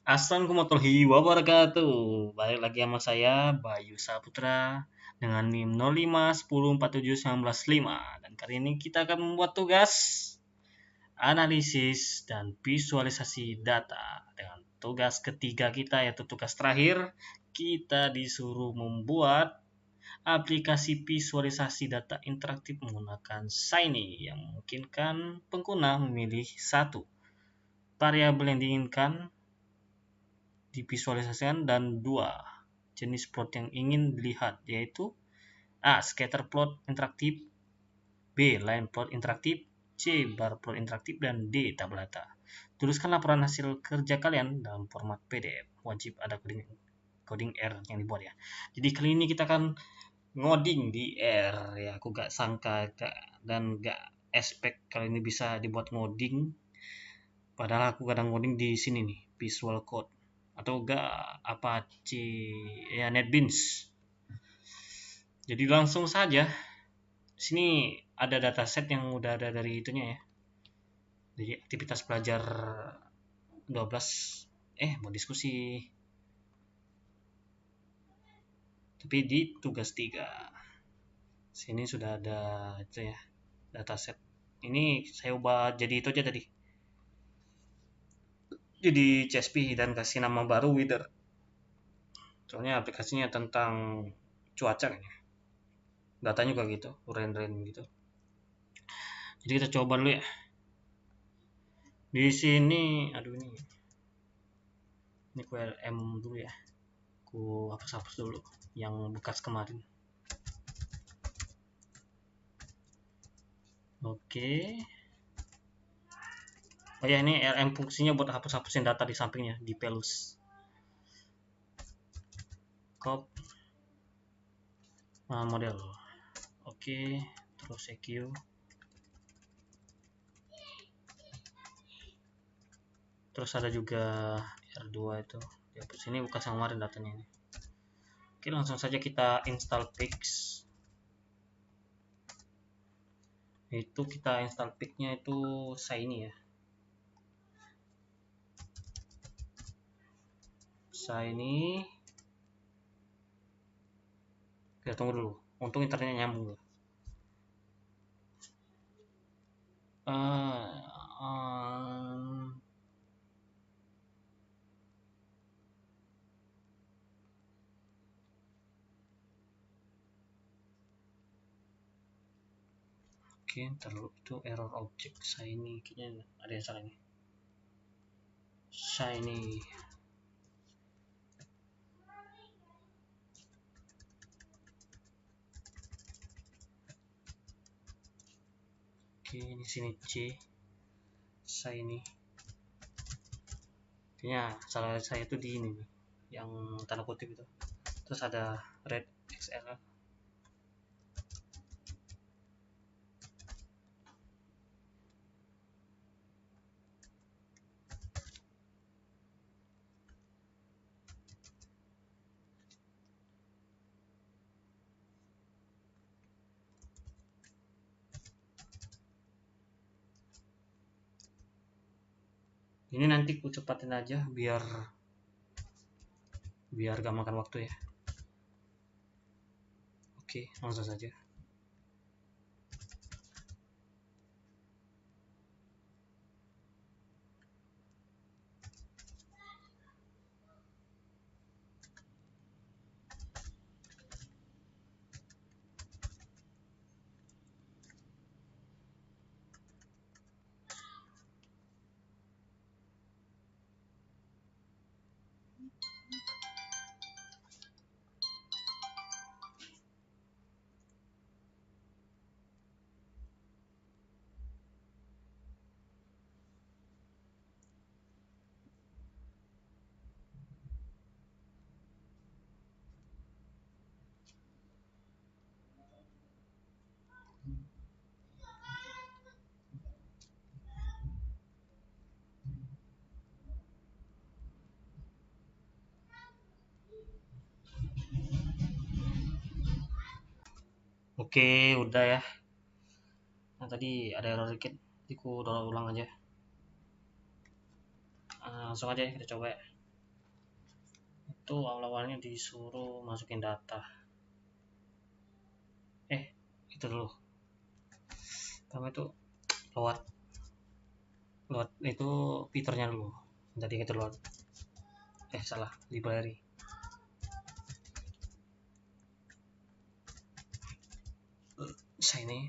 Assalamualaikum warahmatullahi wabarakatuh. Balik lagi sama saya Bayu Saputra dengan NIM 05104719 dan kali ini kita akan membuat tugas analisis dan visualisasi data. Dengan tugas ketiga kita yaitu tugas terakhir, kita disuruh membuat aplikasi visualisasi data interaktif menggunakan Shiny yang memungkinkan pengguna memilih satu variabel yang diinginkan divisualisasikan dan dua jenis plot yang ingin dilihat, yaitu A. Scatter plot interaktif, B. Line plot interaktif, C. Bar plot interaktif, dan D. Tabel data. Tuliskan laporan hasil kerja kalian dalam format PDF. Wajib ada coding R yang dibuat ya. Jadi kali ini kita akan ngoding di R ya. Aku gak sangka dan gak expect kali ini bisa dibuat ngoding. Padahal aku kadang ngoding di sini nih, Visual Code atau enggak Apache ya, NetBeans. Jadi langsung saja. Sini ada dataset yang udah ada dari itunya ya. Jadi aktivitas belajar 12 mau diskusi. Tapi di tugas 3. Sini sudah ada itu ya, dataset. Ini saya ubah jadi itu aja tadi. Jadi CSV dan kasih nama baru Weather. Soalnya aplikasinya tentang cuaca kayaknya. Datanya juga gitu, rain gitu. Jadi kita coba dulu ya. Di sini, ini QLM dulu ya. Aku hapus dulu yang bekas kemarin. Oke. Oh ya, ini RM fungsinya buat hapus-hapusin data di sampingnya di pelus. Model. Oke, terus EQ. Terus ada juga R2 itu. Dihapus, ini bekas yang kemarin datanya ini. Oke, langsung saja kita install Pix. Itu kita install Pix-nya itu Shiny ya. Shiny. Kita tunggu dulu. Untung internetnya nyambung loh. Oke, terlalu itu error object Shiny, kayaknya ada yang salah nih. Shiny. Oke, di sini C. Shiny. Kayaknya salah saya itu di ini nih, yang tanda kutip itu. Terus ada red XL. Ini nanti ku cepatin aja biar gak makan waktu ya. Oke, langsung saja. Oke, udah ya. Nah, tadi ada error dikit, jadi ku download ulang aja. Langsung aja ya, kita coba ya. itu awal-awalnya disuruh masukin data. Itu dulu. Pertama itu load itu fiturnya dulu. Tadi itu load. Salah, library. Ini.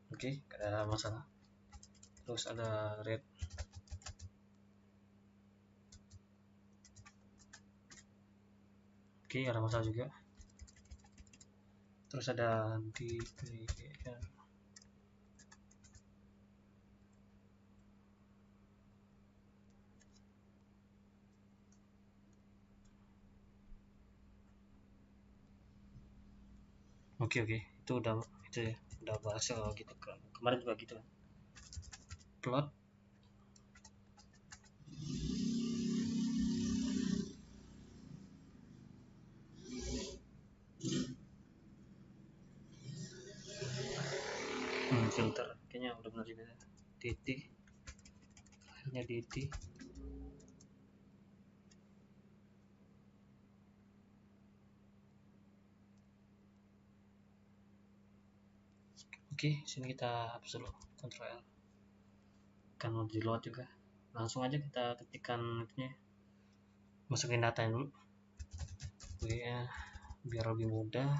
Oke, gak ada masalah. Terus ada red. Oke, ada masalah juga. Terus ada DPL. Oke, itu udah bahas gitu kan. Kemarin juga gitu kan. Plot filter kayaknya udah benar juga. DT filenya DT. Oke, sini kita hapus dulu, Ctrl L. Kan mau di load juga. Langsung aja kita ketikkan itunya. Masukin datanya dulu. Oke ya, biar lebih mudah.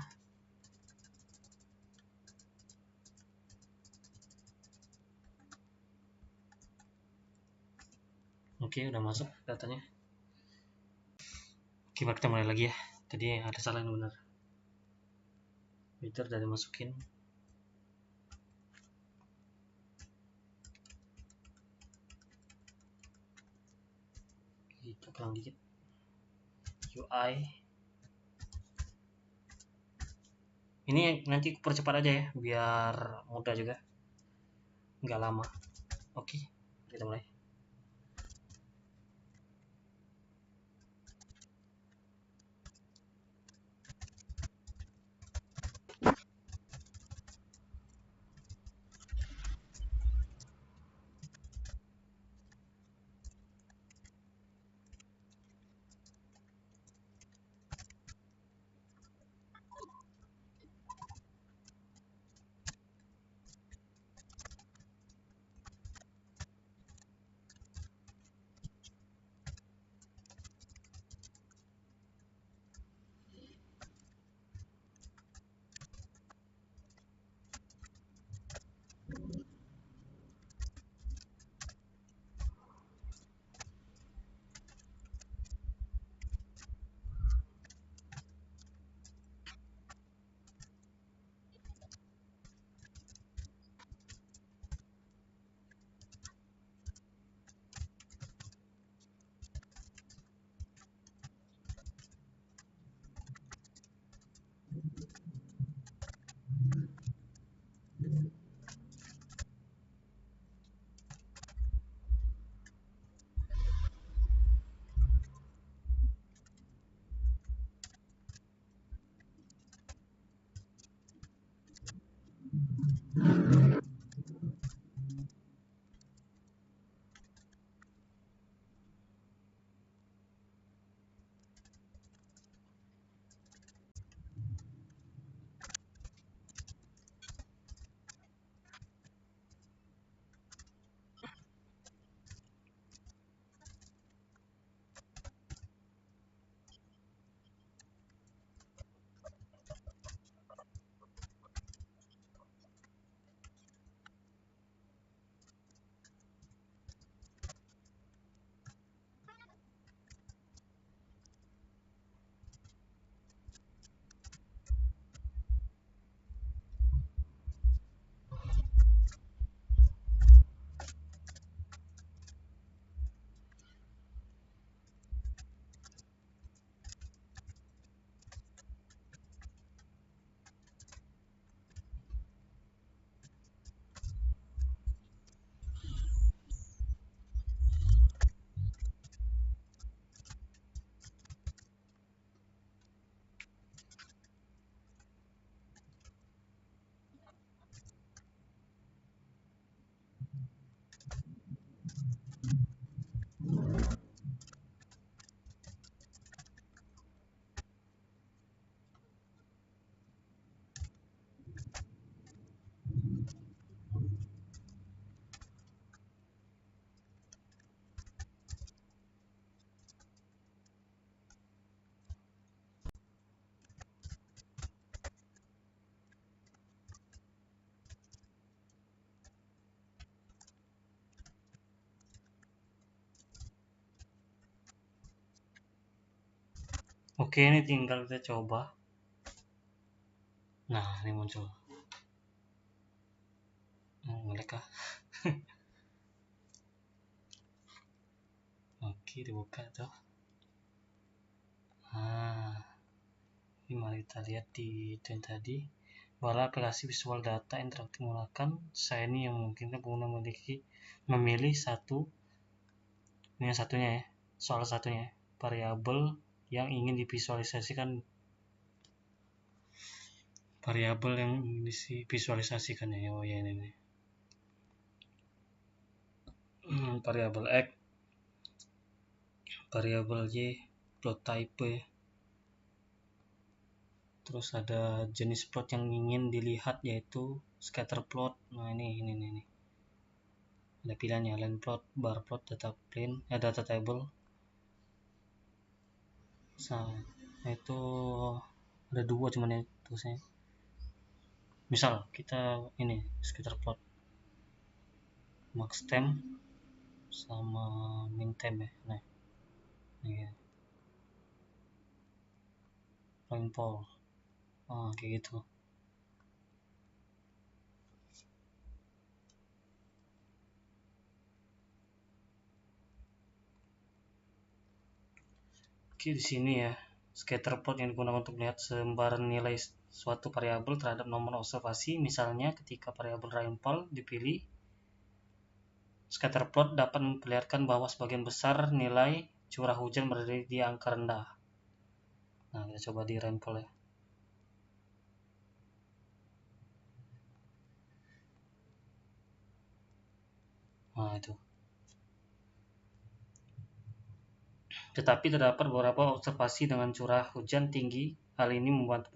Oke, udah masuk datanya. Oke, kita mulai lagi ya. Tadi ada salah yang benar. Filter dari masukin. Kita kurang dikit. UI. Ini nanti percepat aja ya, biar mudah juga. Nggak lama. Oke, kita mulai. Oke, ini tinggal kita coba. Nah, ini muncul. Ngelek kah? Oke, dibuka tuh. Nah, ini mari kita lihat di yang tadi. Bahwa aplikasi visual data interaktif menggunakan Shiny yang memungkinkan pengguna memilih satu, ini yang satunya ya, soal satunya variabel yang ingin divisualisasikan, variabel yang divisualisasikan ya. Oh ya, ini variabel X, variabel Y, plot type ya. Terus ada jenis plot yang ingin dilihat yaitu scatter plot. Nah, ini ada pilihannya, line plot, bar plot, data plane, data table. Nah, itu ada dua cuman ya tulisnya. Misal kita ini scatter plot max temp sama min temp ya. Nah, ini rainfall. Kayak gitu. Oke, di sini ya, scatter plot yang digunakan untuk melihat selembaran nilai suatu variabel terhadap nomor observasi. Misalnya ketika variabel rainfall dipilih, scatter plot dapat memperlihatkan bahwa sebagian besar nilai curah hujan berada di angka rendah. Nah, kita coba di rainfall ya. Nah, itu. Tetapi terdapat beberapa observasi dengan curah hujan tinggi. Hal ini membantu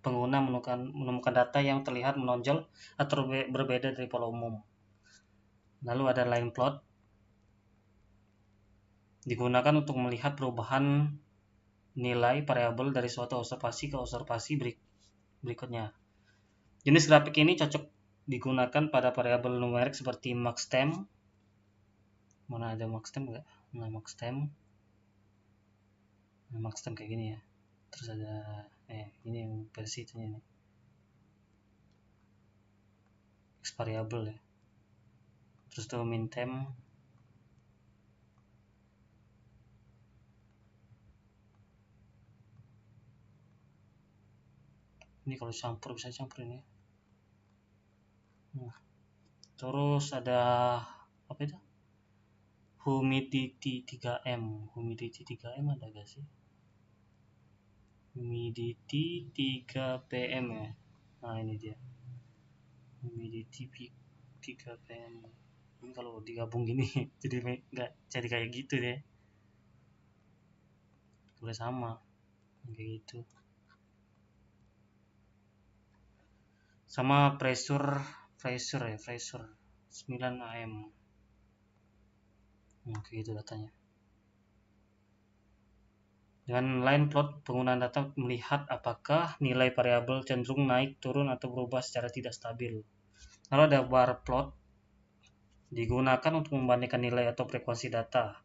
pengguna menemukan data yang terlihat menonjol atau berbeda dari pola umum. Lalu ada line plot, digunakan untuk melihat perubahan nilai variabel dari suatu observasi ke observasi berikutnya. Jenis grafik ini cocok digunakan pada variabel numerik seperti max temp. Mana ada max temp enggak? Nah, max temp kayak gini ya. Terus ada ini yang versi itunya nih. X variabel ya. Terus tuh min temp. Ini kalau campur bisa campur ini. Nah, terus ada apa itu? Humidity 3M. Humidity 3M ada gak sih? Humidity 3 pm ya. Nah, ini dia. Humidity 3 pm. Ini kalau digabung gini jadi nggak jadi kayak gitu deh. Boleh sama kayak gitu. Sama pressure 9 AM. Kayak gitu datanya. Dengan line plot, penggunaan data melihat apakah nilai variabel cenderung naik, turun, atau berubah secara tidak stabil. Lalu ada bar plot, digunakan untuk membandingkan nilai atau frekuensi data.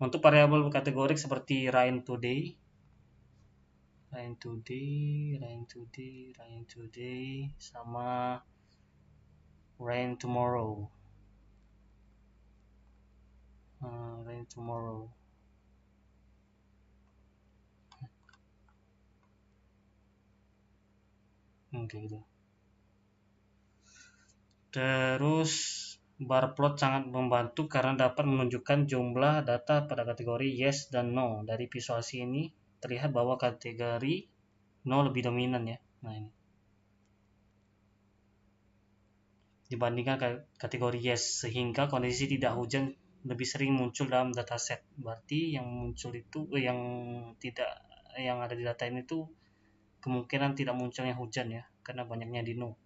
Untuk variabel kategorik seperti rain today, sama rain tomorrow. Kayak gitu. Terus bar plot sangat membantu karena dapat menunjukkan jumlah data pada kategori yes dan no. Dari visualisasi ini terlihat bahwa kategori no lebih dominan ya. Nah, ini dibandingkan kategori yes, sehingga kondisi tidak hujan lebih sering muncul dalam dataset. Berarti yang muncul itu yang ada di data ini tuh kemungkinan tidak munculnya hujan ya, karena banyaknya di no.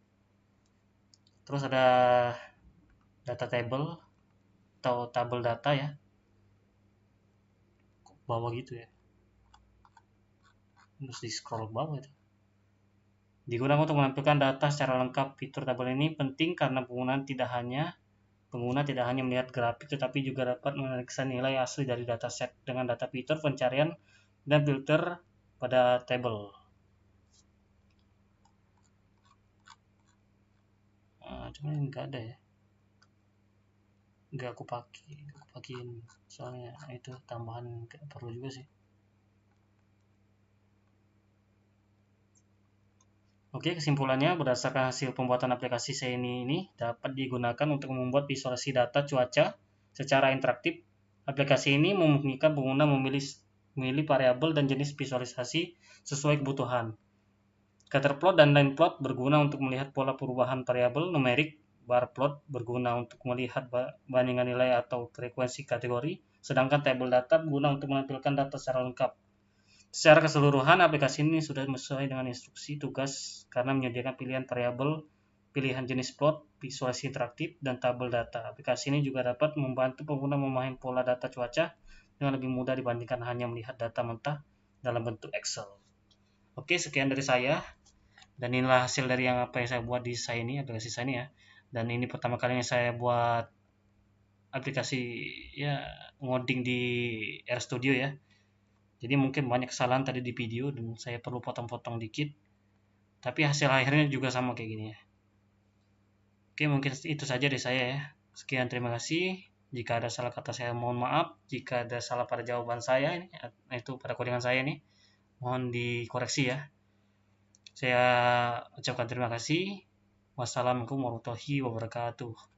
Terus ada data table atau tabel data ya, bawah gitu ya, terus di scroll ke bawah itu. Digunakan untuk menampilkan data secara lengkap. Fitur tabel ini penting karena pengguna tidak hanya melihat grafik, tetapi juga dapat memeriksa nilai asli dari dataset. Dengan data fitur pencarian dan filter pada table. Cuma ini nggak ada ya, nggak aku pakein soalnya itu tambahan nggak perlu juga sih. Oke, kesimpulannya berdasarkan hasil pembuatan aplikasi Shiny ini dapat digunakan untuk membuat visualisasi data cuaca secara interaktif. Aplikasi ini memungkinkan pengguna memilih variabel dan jenis visualisasi sesuai kebutuhan. Scatterplot dan line plot berguna untuk melihat pola perubahan variabel numerik. Bar plot berguna untuk melihat bandingan nilai atau frekuensi kategori, sedangkan table data berguna untuk menampilkan data secara lengkap. Secara keseluruhan, aplikasi ini sudah sesuai dengan instruksi tugas karena menyediakan pilihan variabel, pilihan jenis plot, visualisasi interaktif, dan tabel data. Aplikasi ini juga dapat membantu pengguna memahami pola data cuaca dengan lebih mudah dibandingkan hanya melihat data mentah dalam bentuk Excel. Oke, sekian dari saya. Dan inilah hasil dari apa yang saya buat di saya ini, aplikasi saya ini ya. Dan ini pertama kalinya saya buat aplikasi ya ngoding di RStudio ya. Jadi mungkin banyak kesalahan tadi di video dan saya perlu potong-potong dikit. Tapi hasil akhirnya juga sama kayak gini ya. Oke, mungkin itu saja dari saya ya. Sekian, terima kasih. Jika ada salah kata saya mohon maaf. Jika ada salah pada jawaban saya ini, itu pada codingan saya ini, mohon dikoreksi ya. Saya ucapkan terima kasih. Wassalamualaikum warahmatullahi wabarakatuh.